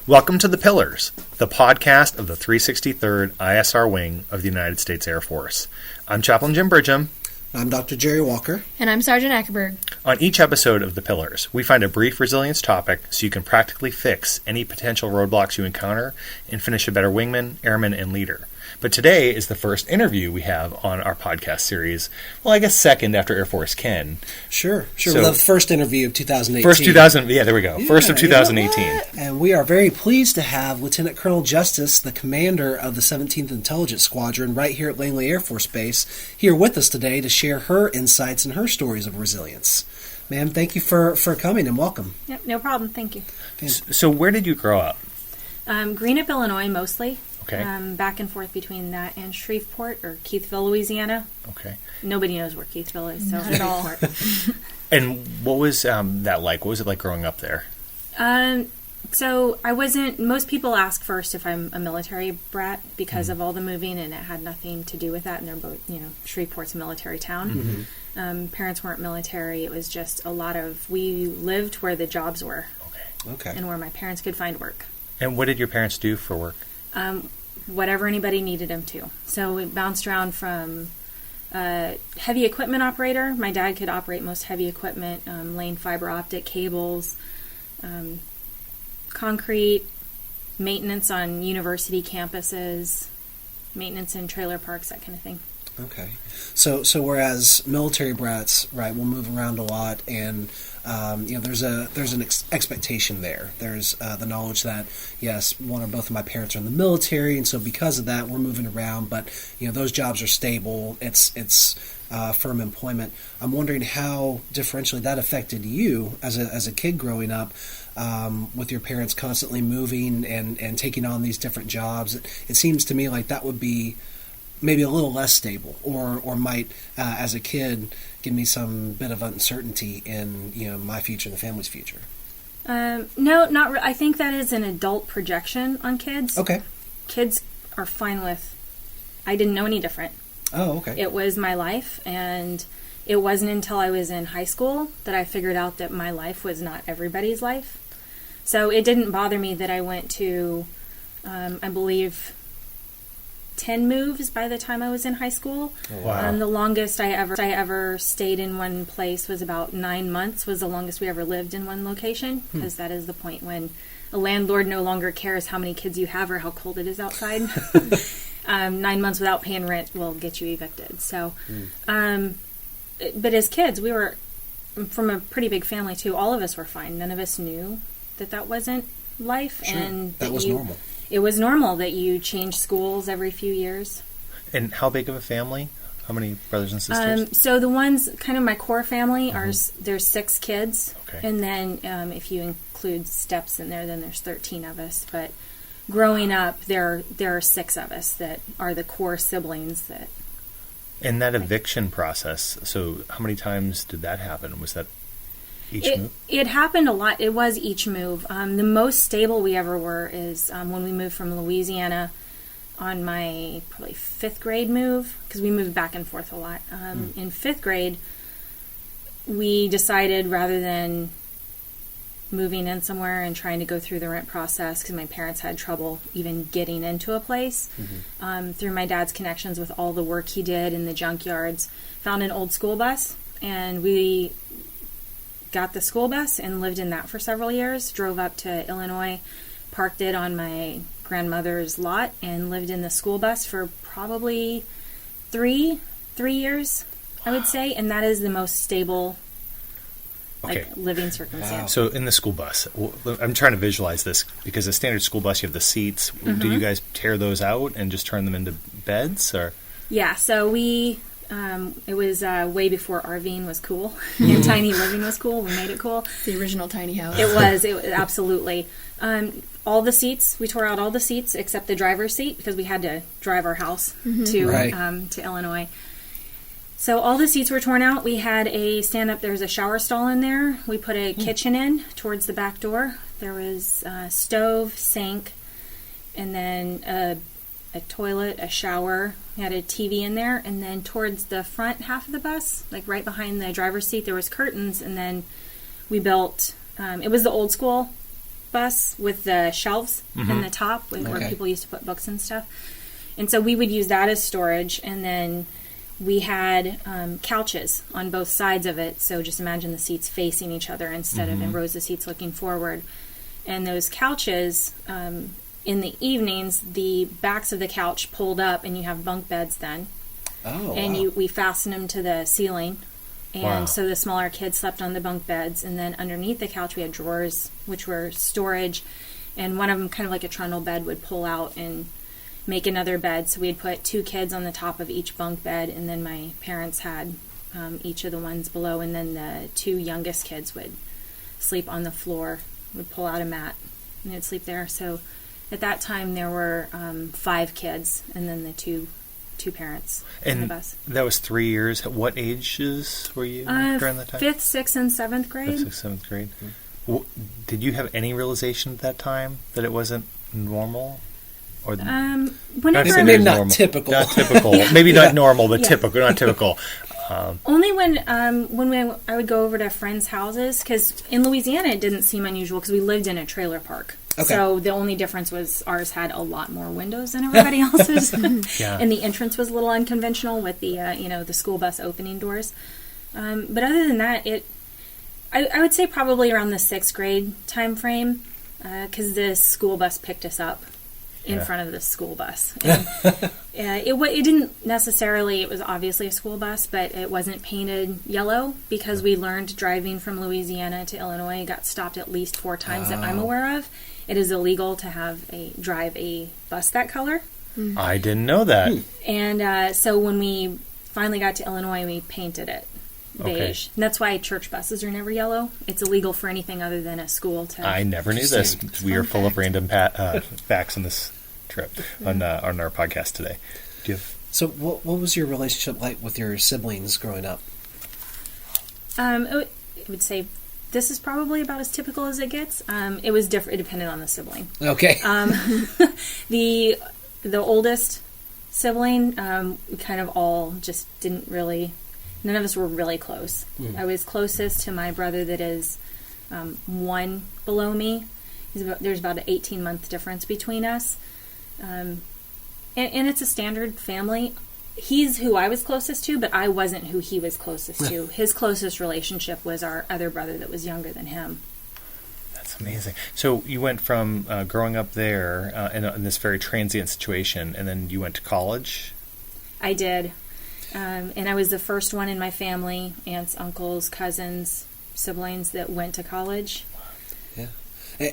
Welcome to The Pillars, the podcast of the 363rd ISR Wing of the United States Air Force. I'm Chaplain Jim Bridgham. I'm Dr. Jerry Walker. And I'm Sergeant Ackerberg. On each episode of The Pillars, we find a brief resilience topic so you can practically fix any potential roadblocks you encounter and finish a better wingman, airman, and leader. But today is the first interview we have on our podcast series. Well, I guess second after Air Force Ken. Sure. So, well, the first interview of 2018. There we go. First of 2018. And we are very pleased to have Lieutenant Colonel Justice, the commander of the 17th Intelligence Squadron right here at Langley Air Force Base, here with us today to share her insights and her stories of resilience. Ma'am, thank you for coming and welcome. Yep, no problem. Thank you. So where did you grow up? Greenup, Illinois, mostly. Okay. Back and forth between that and Shreveport or Keithville, Louisiana. Okay. Nobody knows where Keithville is, so Not at all. And what was that like? What was it like growing up there? So I wasn't. Most people ask first if I'm a military brat because of all the moving, and it had nothing to do with that. And they're both, Shreveport's a military town. Mm-hmm. Parents weren't military. It was just a lot of. We lived where the jobs were. Okay. And where my parents could find work. And what did your parents do for work? Whatever anybody needed them to. So we bounced around from heavy equipment operator. My dad could operate most heavy equipment, laying fiber optic cables, concrete, maintenance on university campuses, maintenance in trailer parks, that kind of thing. Okay. So whereas military brats, right, will move around a lot, and there's an expectation there. There's the knowledge that yes, one or both of my parents are in the military, and so because of that, we're moving around. But those jobs are stable. It's firm employment. I'm wondering how differentially that affected you as a kid growing up, with your parents constantly moving and taking on these different jobs. It seems to me like that would be maybe a little less stable, or might, as a kid, give me some bit of uncertainty in my future and the family's future. No, not. I think that is an adult projection on kids. Okay. Kids are fine with. I didn't know any different. Oh, okay. It was my life, and it wasn't until I was in high school that I figured out that my life was not everybody's life. So it didn't bother me that I went to, I believe, 10 moves by the time I was in high school. Wow. The longest I ever stayed in one place was about 9 months, was the longest we ever lived in one location, because that is the point when a landlord no longer cares how many kids you have or how cold it is outside. 9 months without paying rent will get you evicted. So, but as kids, we were from a pretty big family too. All of us were fine. None of us knew that wasn't life. Sure. And that was normal. It was normal that you change schools every few years. And how big of a family? How many brothers and sisters? So the ones, kind of my core family, there's 6 kids. Okay. And then if you include steps in there, then there's 13 of us. But growing up, there are 6 of us that are the core siblings. And that eviction process, so how many times did that happen? Was that each move? It happened a lot. It was each move. The most stable we ever were is when we moved from Louisiana on my probably 5th grade move, because we moved back and forth a lot. In 5th grade, we decided rather than moving in somewhere and trying to go through the rent process, because my parents had trouble even getting into a place, through my dad's connections with all the work he did in the junkyards, found an old school bus, and we got the school bus and lived in that for several years, drove up to Illinois, parked it on my grandmother's lot, and lived in the school bus for probably three years, I would say, and that is the most stable living circumstance. Wow. So in the school bus, I'm trying to visualize this, because a standard school bus, you have the seats. Do you guys tear those out and just turn them into beds? Or? Yeah, so we... it was way before RVing was cool and tiny living was cool. We made it cool. The original tiny house. It was absolutely. All the seats, we tore out all the seats except the driver's seat, because we had to drive our house to Illinois. So all the seats were torn out. We had a stand-up, there was a shower stall in there. We put a kitchen in towards the back door. There was a stove, sink, and then a toilet, a shower. We had a TV in there, and then towards the front half of the bus, like right behind the driver's seat, there was curtains, and then we built, it was the old school bus with the shelves in the top where people used to put books and stuff. And so we would use that as storage, and then we had couches on both sides of it. So just imagine the seats facing each other instead of in rows of seats looking forward. And those couches, in the evenings, the backs of the couch pulled up, and you have bunk beds then. Oh, and wow. we fastened them to the ceiling. And so the smaller kids slept on the bunk beds. And then underneath the couch, we had drawers, which were storage. And one of them, kind of like a trundle bed, would pull out and make another bed. So we'd put 2 kids on the top of each bunk bed, and then my parents had each of the ones below, and then the 2 youngest kids would sleep on the floor, would pull out a mat, and they'd sleep there. So at that time there were 5 kids, and then the two parents in the bus. That was 3 years. At what ages were you during that time? 5th, 6th, and 7th grade. 5th, 6th, 7th grade. Did you have any realization at that time that it wasn't normal? Or whenever maybe not typical. Not typical. Maybe not normal, but typical. Not typical. Only when I would go over to friends' houses, because in Louisiana it didn't seem unusual because we lived in a trailer park. Okay. So the only difference was ours had a lot more windows than everybody else's, and the entrance was a little unconventional with the the school bus opening doors. But other than that, I would say probably around the 6th grade time frame, because the school bus picked us up in front of the school bus. And, it didn't necessarily, it was obviously a school bus, but it wasn't painted yellow because we learned driving from Louisiana to Illinois, got stopped at least 4 times that I'm aware of. It is illegal to drive a bus that color. I didn't know that. And so when we finally got to Illinois, we painted it beige. And that's why church buses are never yellow. It's illegal for anything other than a school to... I never knew this. We are full of random facts on this trip, on our podcast today. So what was your relationship like with your siblings growing up? I would say this is probably about as typical as it gets. It was different. It depended on the sibling. Okay. The oldest sibling, we kind of all just didn't really... None of us were really close. I was closest to my brother that is 1 below me. There's about an 18-month difference between us. And it's a standard family. He's who I was closest to, but I wasn't who he was closest to. His closest relationship was our other brother that was younger than him. That's amazing. So you went from growing up there in this very transient situation, and then you went to college? I did. And I was the first one in my family, aunts, uncles, cousins, siblings that went to college. Yeah.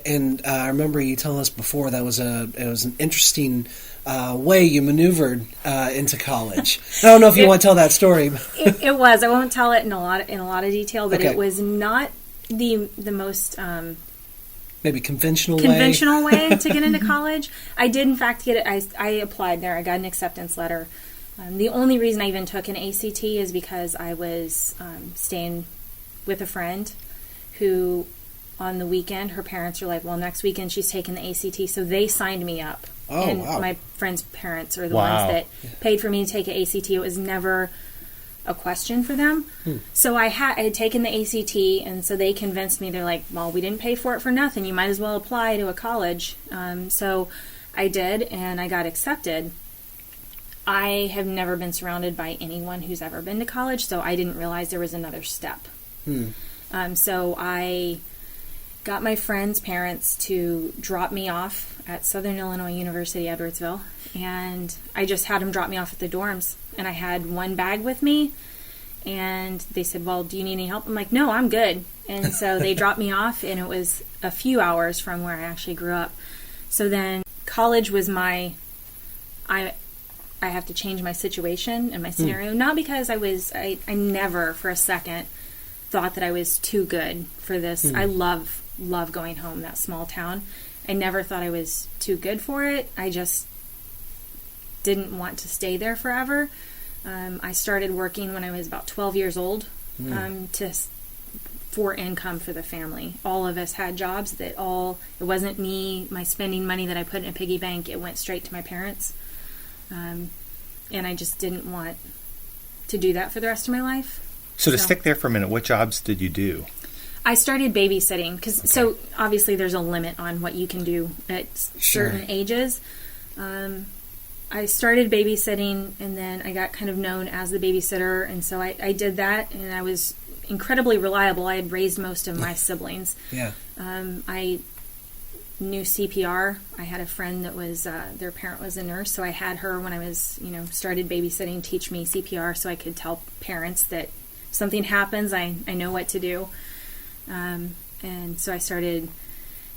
And I remember you telling us before that was it was an interesting way you maneuvered into college. I don't know if you want to tell that story. It was. I won't tell it in a lot of detail, but it was not the most maybe conventional way to get into college. I did in fact get it. I applied there. I got an acceptance letter. The only reason I even took an ACT is because I was staying with a friend who, on the weekend, her parents were like, well, next weekend she's taking the ACT, so they signed me up. Oh, and wow. My friend's parents are the ones that paid for me to take an ACT. It was never a question for them. So I had taken the ACT, and so they convinced me. They're like, well, we didn't pay for it for nothing. You might as well apply to a college. So I did, and I got accepted. I have never been surrounded by anyone who's ever been to college, so I didn't realize there was another step. So I got my friend's parents to drop me off at Southern Illinois University, Edwardsville, and I just had them drop me off at the dorms, and I had one bag with me, and they said, well, do you need any help? I'm like, no, I'm good. And so they dropped me off, and it was a few hours from where I actually grew up. So then college was I have to change my situation and my scenario. Not because I never for a second thought that I was too good for this. I love going home, that small town. I never thought I was too good for it. I just didn't want to stay there forever. I started working when I was about 12 years old for income for the family. All of us had jobs it wasn't me, my spending money that I put in a piggy bank. It went straight to my parents. And I just didn't want to do that for the rest of my life. So to stick there for a minute, what jobs did you do? I started babysitting because so obviously there's a limit on what you can do at certain ages. I started babysitting, and then I got kind of known as the babysitter, and so I did that, and I was incredibly reliable. I had raised most of my siblings. Yeah. I knew CPR. I had a friend that was their parent was a nurse, so I had her when I was started babysitting teach me CPR, so I could tell parents that if something happens, I know what to do. And so I started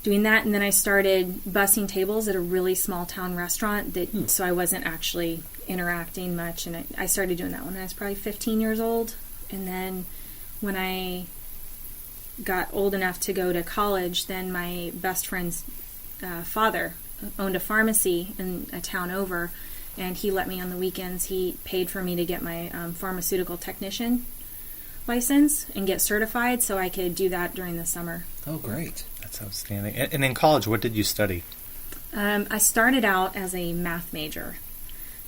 doing that, and then I started bussing tables at a really small town restaurant so I wasn't actually interacting much, and I started doing that when I was probably 15 years old. And then when I got old enough to go to college, then my best friend's father owned a pharmacy in a town over, and he let me on the weekends. He paid for me to get my pharmaceutical technician license and get certified so I could do that during the summer. Oh, great. That's outstanding. And in college, what did you study? I started out as a math major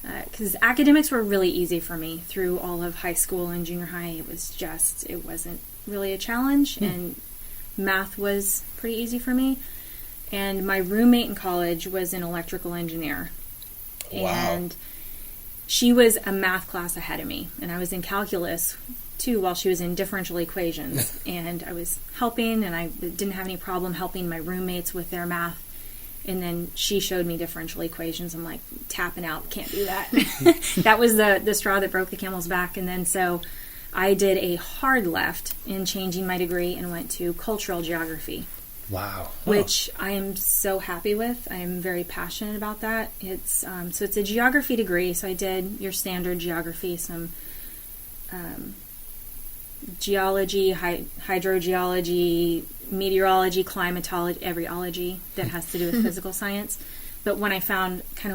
because academics were really easy for me through all of high school and junior high. It wasn't really a challenge, and math was pretty easy for me. And my roommate in college was an electrical engineer. Wow. And she was a math class ahead of me, and I was in calculus too while she was in differential equations. And I was helping, and I didn't have any problem helping my roommates with their math. And then she showed me differential equations. I'm like, tapping out, can't do that. That was the straw that broke the camel's back. And then so I did a hard left in changing my degree and went to cultural geography. Wow. Which I am so happy with. I am very passionate about that. It's a geography degree. So I did your standard geography, some geology, hydrogeology, meteorology, climatology, every ology that has to do with physical science. But when I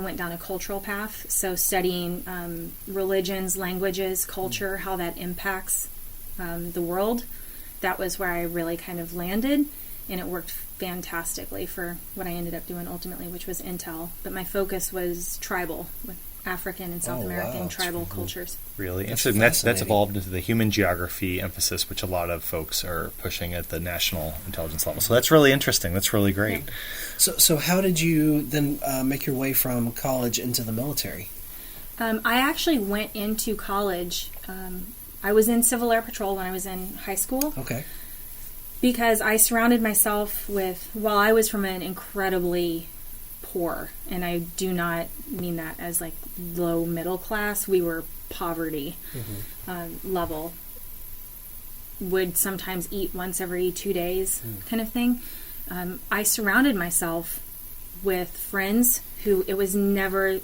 went down a cultural path, so studying religions, languages, culture, how that impacts the world, that was where I really kind of landed, and it worked fantastically for what I ended up doing ultimately, which was Intel. But my focus was tribal, with African and South American tribal cultures. Really interesting. That's evolved into the human geography emphasis, which a lot of folks are pushing at the national intelligence level. So that's really interesting. That's really great. Yeah. So how did you then make your way from college into the military? I actually went into college. I was in Civil Air Patrol when I was in high school. Okay. Because I surrounded myself while I was from an incredibly poor, and I do not mean that as like low middle class, we were poverty level, would sometimes eat once every 2 days kind of thing. I surrounded myself with friends who it was never,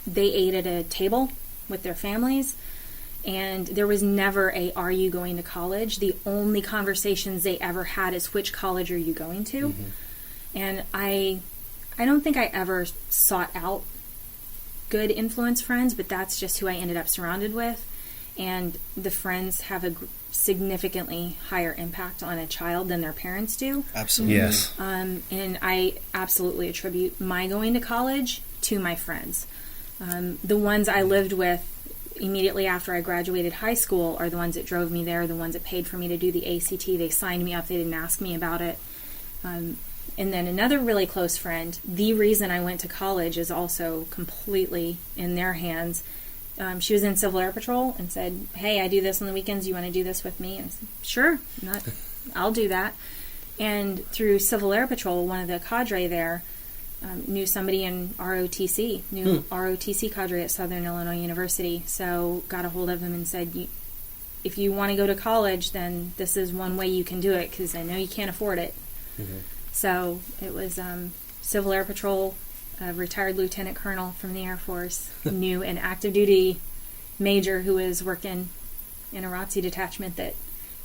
they ate at a table with their families, and there was never are you going to college? The only conversations they ever had is, which college are you going to? And I don't think I ever sought out good influence friends, but that's just who I ended up surrounded with. And the friends have a significantly higher impact on a child than their parents do. Absolutely. Yes. And I absolutely attribute my going to college to my friends. The ones I lived with immediately after I graduated high school are the ones that drove me there, the ones that paid for me to do the ACT. They signed me up. They didn't ask me about it. And then another really close friend, the reason I went to college is also completely in their hands. She was in Civil Air Patrol and said, hey, I do this on the weekends. You want to do this with me? And I said, sure, I'll do that. And through Civil Air Patrol, one of the cadre there knew somebody in ROTC, ROTC cadre at Southern Illinois University. So got a hold of him and said, if you want to go to college, then this is one way you can do it, because I know you can't afford it. So it was Civil Air Patrol, a retired lieutenant colonel from the Air Force, knew an active duty major who was working in a ROTC detachment, that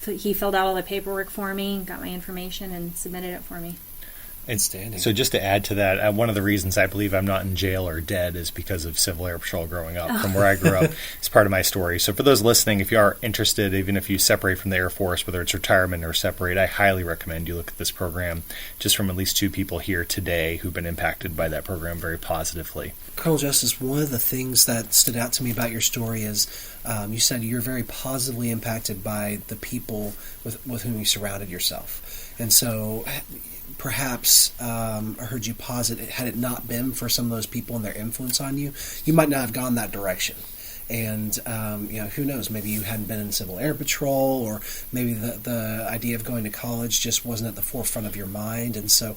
he filled out all the paperwork for me, got my information, and submitted it for me. Outstanding. So just to add to that, one of the reasons I believe I'm not in jail or dead is because of Civil Air Patrol growing up. From where I grew up, it's part of my story. So for those listening, if you are interested, even if you separate from the Air Force, whether it's retirement or separate, I highly recommend you look at this program, just from at least 2 people here today who've been impacted by that program very positively. Colonel Justice, one of the things that stood out to me about your story is You said you're very positively impacted by the people with whom you surrounded yourself. And so perhaps I heard you posit, had it not been for some of those people and their influence on you, you might not have gone that direction. And who knows? Maybe you hadn't been in Civil Air Patrol, or maybe the idea of going to college just wasn't at the forefront of your mind, and so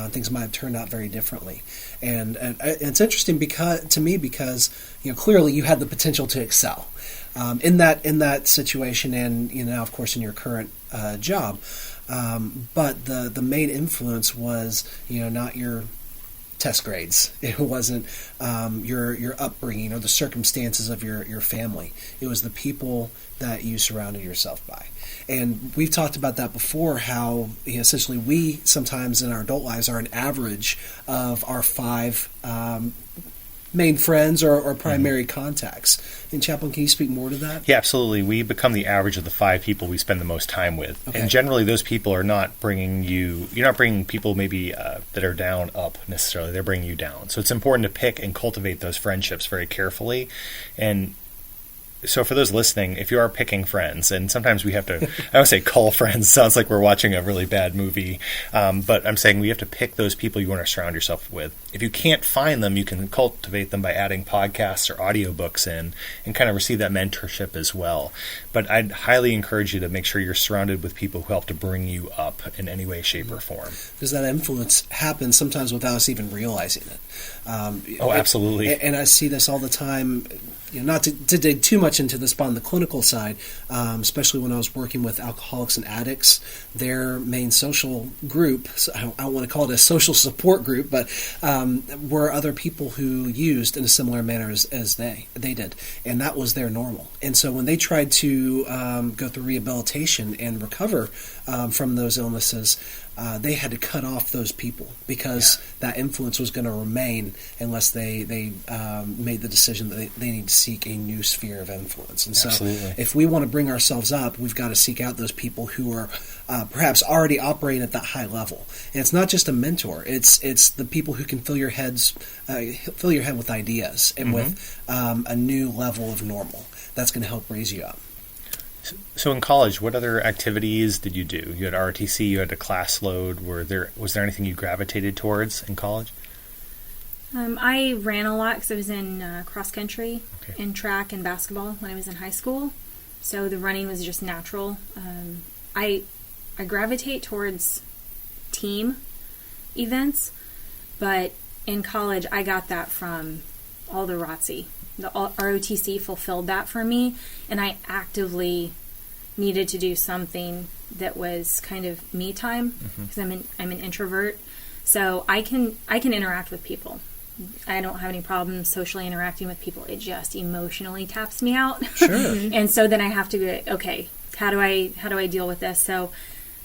things might have turned out very differently. And it's interesting because clearly you had the potential to excel in that situation, and now of course in your current job. But the main influence was not your test grades. It wasn't your upbringing or the circumstances of your family. It was the people that you surrounded yourself by. And we've talked about that before, how essentially we sometimes in our adult lives are an average of our 5 main friends or primary contacts. And Chaplain, can you speak more to that? Yeah, absolutely. We become the average of the 5 people we spend the most time with. Okay. And generally those people are not bringing you're not bringing people maybe that are down up necessarily. They're bringing you down. So it's important to pick and cultivate those friendships very carefully. And so for those listening, if you are picking friends, and sometimes we have to, I don't say cull friends, sounds like we're watching a really bad movie, but I'm saying we have to pick those people you want to surround yourself with. If you can't find them, you can cultivate them by adding podcasts or audiobooks in and kind of receive that mentorship as well. But I'd highly encourage you to make sure you're surrounded with people who help to bring you up in any way, shape, or form. Because that influence happens sometimes without us even realizing it. Absolutely. And I see this all the time. Not to dig too much into this, but on the clinical side, especially when I was working with alcoholics and addicts, their main social group, I don't want to call it a social support group, but were other people who used in a similar manner as they did. And that was their normal. And so when they tried to go through rehabilitation and recover from those illnesses, they had to cut off those people because that influence was going to remain unless they made the decision that they need to seek a new sphere of influence. And so if we want to bring ourselves up, we've got to seek out those people who are perhaps already operating at that high level. And it's not just a mentor. It's the people who can fill your head with ideas and with a new level of normal. That's going to help raise you up. So in college, what other activities did you do? You had ROTC, you had a class load. Was there anything you gravitated towards in college? I ran a lot because I was in cross country, in track and basketball when I was in high school. So the running was just natural. I gravitate towards team events, but in college I got that from all the ROTC. The ROTC fulfilled that for me, and I actively needed to do something that was kind of me time because I'm an introvert, so I can interact with people. I don't have any problems socially interacting with people. It just emotionally taps me out. Sure. And so then I have to go, okay, how do I deal with this? So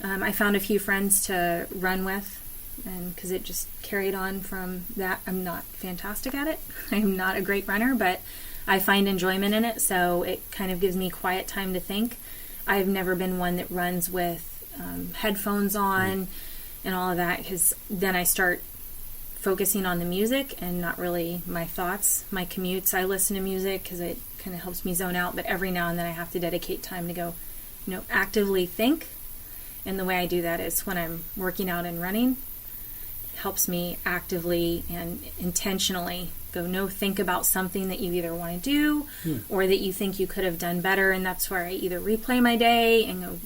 I found a few friends to run with, and because it just carried on from that. I'm not fantastic at it. I'm not a great runner, but I find enjoyment in it, so it kind of gives me quiet time to think. I've never been one that runs with headphones on and all of that, because then I start focusing on the music and not really my thoughts. My commutes, I listen to music because it kind of helps me zone out, but every now and then I have to dedicate time to go, actively think. And the way I do that is when I'm working out and running. It helps me actively and intentionally think about something that you either want to do or that you think you could have done better. And that's where I either replay my day and go,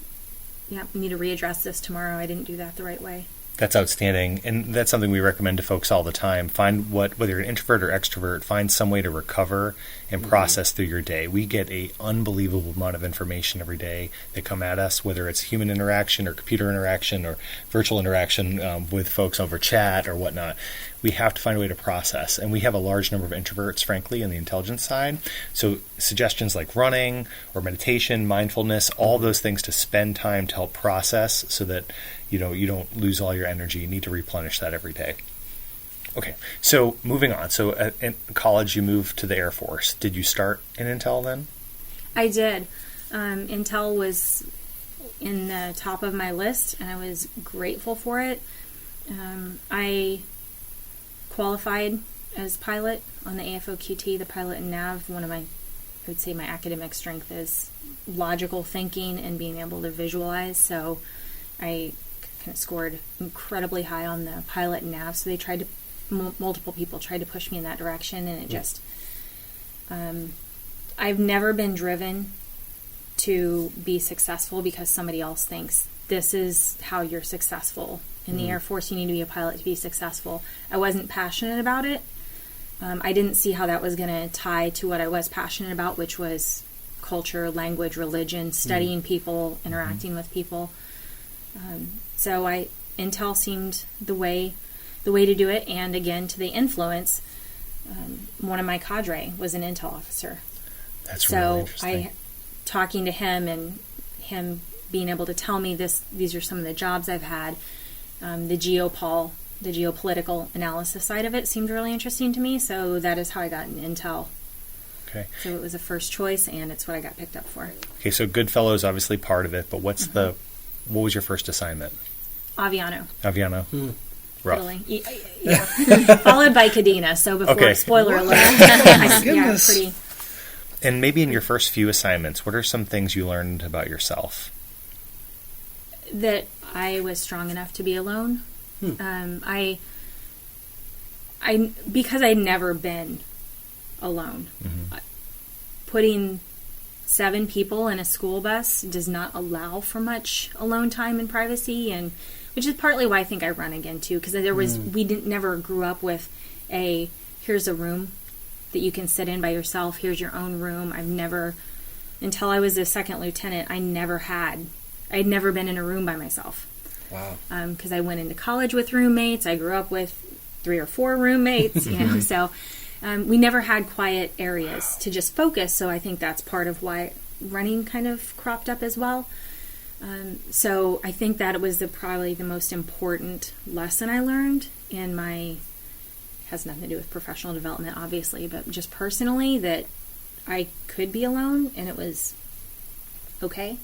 we need to readdress this tomorrow. I didn't do that the right way. That's outstanding, and that's something we recommend to folks all the time. Find whether you're an introvert or extrovert, find some way to recover and process through your day. We get an unbelievable amount of information every day that come at us, whether it's human interaction or computer interaction or virtual interaction with folks over chat or whatnot. We have to find a way to process, and we have a large number of introverts, frankly, on the intelligence side. So suggestions like running or meditation, mindfulness, all those things to spend time to help process so that you don't lose all your energy. You need to replenish that every day. Okay, so moving on. So in college, you moved to the Air Force. Did you start in Intel then? I did. Intel was in the top of my list, and I was grateful for it. I qualified as pilot on the AFOQT, the pilot and nav, one of my would say my academic strength is logical thinking and being able to visualize. So I kind of scored incredibly high on the pilot and nav. So they tried to, multiple people tried to push me in that direction, and it just, I've never been driven to be successful because somebody else thinks this is how you're successful. In the Air Force, you need to be a pilot to be successful. I wasn't passionate about it. I didn't see how that was going to tie to what I was passionate about, which was culture, language, religion, studying people, interacting with people. So Intel seemed the way to do it. And again, to the influence, one of my cadre was an Intel officer. That's really interesting. So talking to him and him being able to tell me these are some of the jobs I've had, the geopolitical analysis side of it seemed really interesting to me. So that is how I got in Intel. Okay. So it was a first choice, and it's what I got picked up for. Okay, so Goodfellow is obviously part of it, but what was your first assignment? Aviano. Rough. Italy. Yeah. Followed by Cadena. So before, spoiler alert. Goodness. Pretty. And maybe in your first few assignments, what are some things you learned about yourself? That I was strong enough to be alone. I because I'd never been alone. Putting 7 people in a school bus does not allow for much alone time and privacy, and which is partly why I think I run again too, because there was never grew up with here's a room that you can sit in by yourself. Here's your own room. I've never, until I was a second lieutenant, I'd never been in a room by myself. Wow. Because I went into college with roommates. I grew up with 3 or 4 roommates, so we never had quiet areas to just focus. So I think that's part of why running kind of cropped up as well. So I think that it was probably the most important lesson I learned in my, has nothing to do with professional development, obviously, but just personally, that I could be alone and it was okay.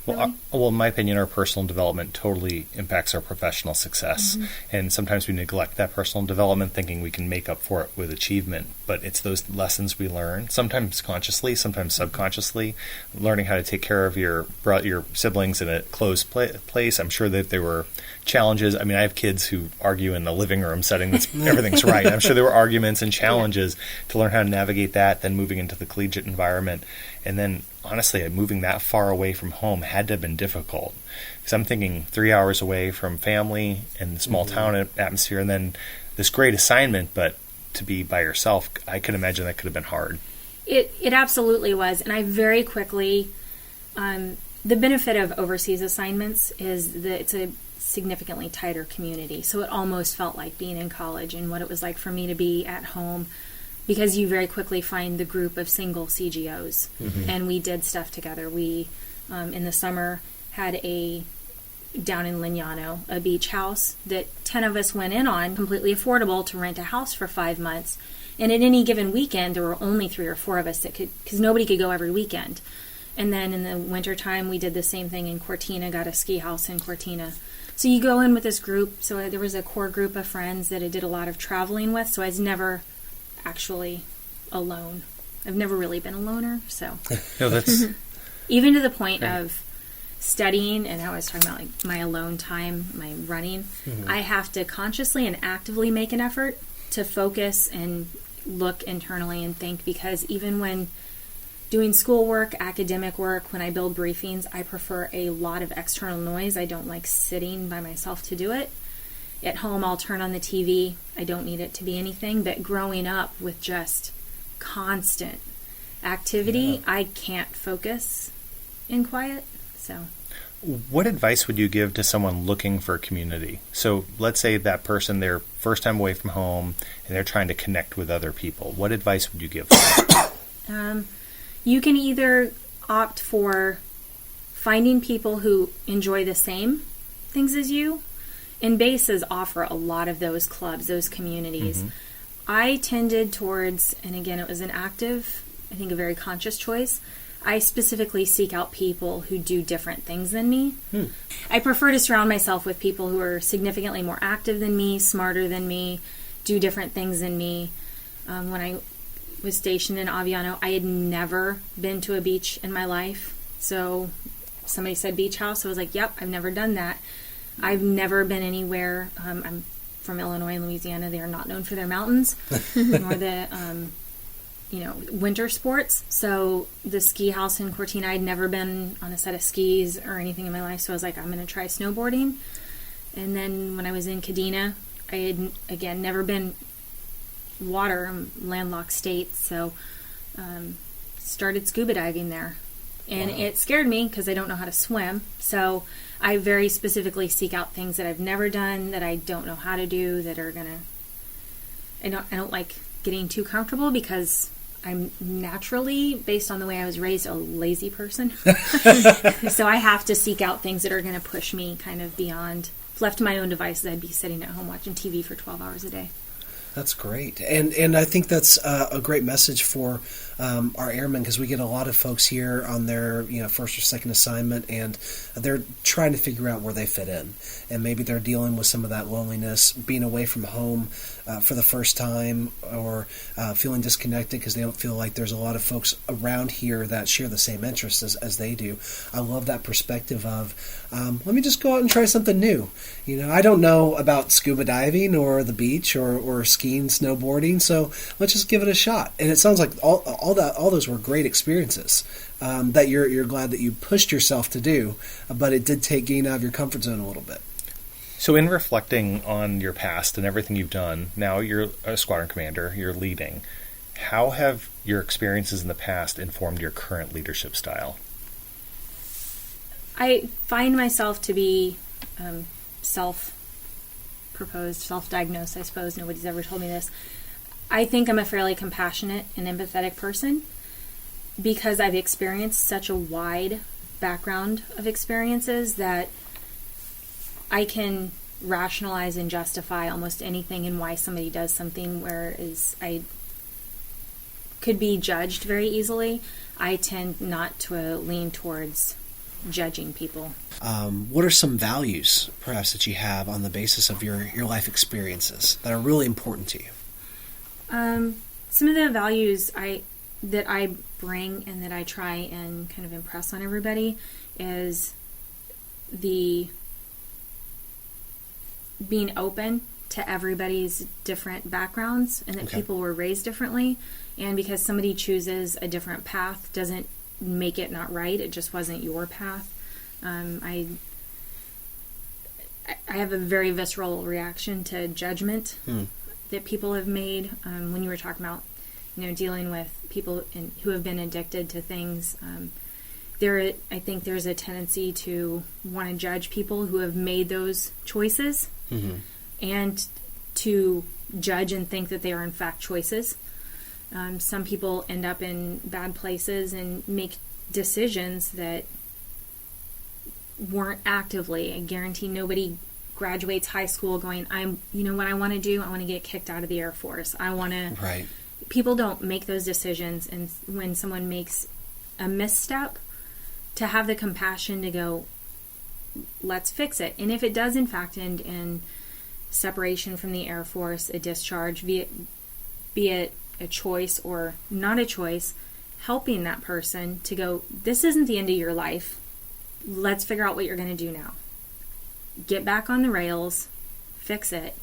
Well, in my opinion, our personal development totally impacts our professional success. And sometimes we neglect that personal development thinking we can make up for it with achievement. But it's those lessons we learn, sometimes consciously, sometimes subconsciously, learning how to take care of your siblings in a closed place. I'm sure that there were challenges. I mean, I have kids who argue in the living room setting that's everything's right. I'm sure there were arguments and challenges to learn how to navigate that, then moving into the collegiate environment. And then, honestly, moving that far away from home had to have been difficult. Because I'm thinking 3 hours away from family and the small town atmosphere, and then this great assignment, but to be by yourself, I could imagine that could have been hard. It absolutely was. And I very quickly, the benefit of overseas assignments is that it's a significantly tighter community. So it almost felt like being in college and what it was like for me to be at home, because you very quickly find the group of single CGOs. And we did stuff together. We, in the summer, had down in Lignano, a beach house that 10 of us went in on, completely affordable to rent a house for 5 months. And at any given weekend, there were only 3 or 4 of us that could, because nobody could go every weekend. And then in the wintertime, we did the same thing in Cortina, got a ski house in Cortina. So you go in with this group. So there was a core group of friends that I did a lot of traveling with. So I was never actually alone. I've never really been a loner. So No, that's even to the point of studying, and I was talking about like my alone time, my running, I have to consciously and actively make an effort to focus and look internally and think, because even when doing schoolwork, academic work, when I build briefings, I prefer a lot of external noise. I don't like sitting by myself to do it. At home, I'll turn on the TV. I don't need it to be anything, but growing up with just constant activity, I can't focus in quiet. So, what advice would you give to someone looking for a community? So let's say that person, they're first time away from home and they're trying to connect with other people. What advice would you give them? You can either opt for finding people who enjoy the same things as you, and bases offer a lot of those clubs, those communities. I tended towards, and again, it was an active, I think a very conscious choice, I specifically seek out people who do different things than me. I prefer to surround myself with people who are significantly more active than me, smarter than me, do different things than me. When I was stationed in Aviano. I had never been to a beach in my life. So somebody said beach house. I was like, yep, I've never done that. I've never been anywhere. I'm from Illinois and Louisiana. They are not known for their mountains nor the, winter sports. So the ski house in Cortina, I'd never been on a set of skis or anything in my life. So I was like, I'm going to try snowboarding. And then when I was in Kadena, I had, again, never been water, landlocked state. So started scuba diving there. And it scared me because I don't know how to swim. So I very specifically seek out things that I've never done, that I don't know how to do, that are going to... I don't like getting too comfortable because I'm naturally, based on the way I was raised, a lazy person. So I have to seek out things that are going to push me kind of beyond. If left to my own devices, I'd be sitting at home watching TV for 12 hours a day. That's great. And I think that's a great message for our airmen, because we get a lot of folks here on their first or second assignment, and they're trying to figure out where they fit in. And maybe they're dealing with some of that loneliness, being away from home for the first time, or feeling disconnected because they don't feel like there's a lot of folks around here that share the same interests as they do. I love that perspective of, let me just go out and try something new. I don't know about scuba diving or the beach or skiing, snowboarding, so let's just give it a shot. And it sounds like all those were great experiences that you're glad that you pushed yourself to do, but it did take getting out of your comfort zone a little bit. So in reflecting on your past and everything you've done, now you're a squadron commander, you're leading. How have your experiences in the past informed your current leadership style? I find myself to be self-proposed, self-diagnosed, I suppose. Nobody's ever told me this. I think I'm a fairly compassionate and empathetic person because I've experienced such a wide background of experiences that I can rationalize and justify almost anything and why somebody does something, whereas I could be judged very easily. I tend not to lean towards judging people. What are some values, perhaps, that you have on the basis of your life experiences that are really important to you? Some of the values that I bring and that I try and kind of impress on everybody is the being open to everybody's different backgrounds, and that people were raised differently, and because somebody chooses a different path doesn't make it not right. It just wasn't your path. I have a very visceral reaction to judgment that people have made. When you were talking about dealing with people who have been addicted to things, I think there's a tendency to want to judge people who have made those choices, and to judge and think that they are in fact choices. Some people end up in bad places and make decisions that weren't actively. I guarantee nobody graduates high school going, what I want to do? I want to get kicked out of the Air Force. I want to... Right. People don't make those decisions, and when someone makes a misstep, to have the compassion to go, let's fix it. And if it does in fact end in separation from the Air Force, a discharge, be it a choice or not a choice, helping that person to go, this isn't the end of your life. Let's figure out what you're going to do now. Get back on the rails, fix it.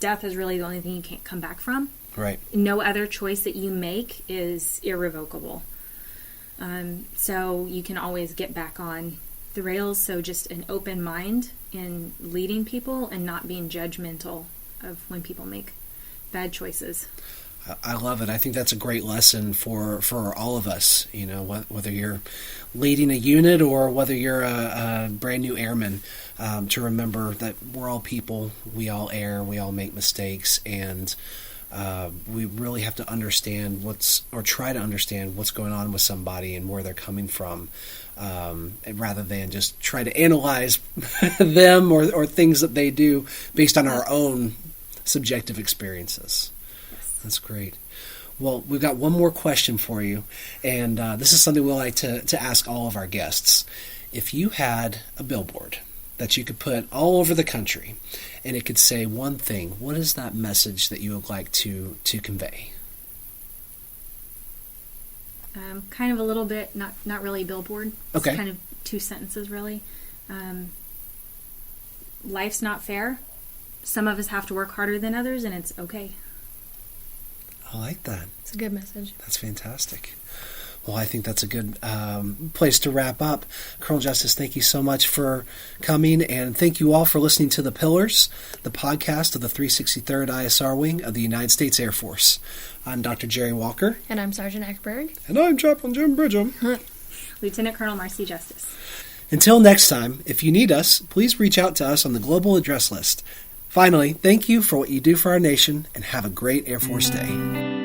Death is really the only thing you can't come back from. Right. No other choice that you make is irrevocable. So you can always get back on the rails. So just an open mind in leading people and not being judgmental of when people make bad choices. I love it. I think that's a great lesson for all of us, whether you're leading a unit or whether you're a brand new airman, to remember that we're all people, we all err, we all make mistakes, and we really have to understand try to understand what's going on with somebody and where they're coming from, rather than just try to analyze them or things that they do based on our own subjective experiences. That's great. Well, we've got one more question for you, and this is something we like to ask all of our guests. If you had a billboard that you could put all over the country, and it could say one thing, what is that message that you would like to convey? Kind of a little bit, not really billboard. Okay. It's kind of 2 sentences, really. Life's not fair. Some of us have to work harder than others, and it's okay. I like that. It's a good message. That's fantastic. Well, I think that's a good place to wrap up. Colonel Justice, thank you so much for coming, and thank you all for listening to The Pillars, the podcast of the 363rd ISR Wing of the United States Air Force. I'm Dr. Jerry Walker. And I'm Sergeant Ackerberg. And I'm Chaplain Jim Bridgham. Lieutenant Colonel Marsey Justice. Until next time, if you need us, please reach out to us on the global address list. Finally, thank you for what you do for our nation, and have a great Air Force Day.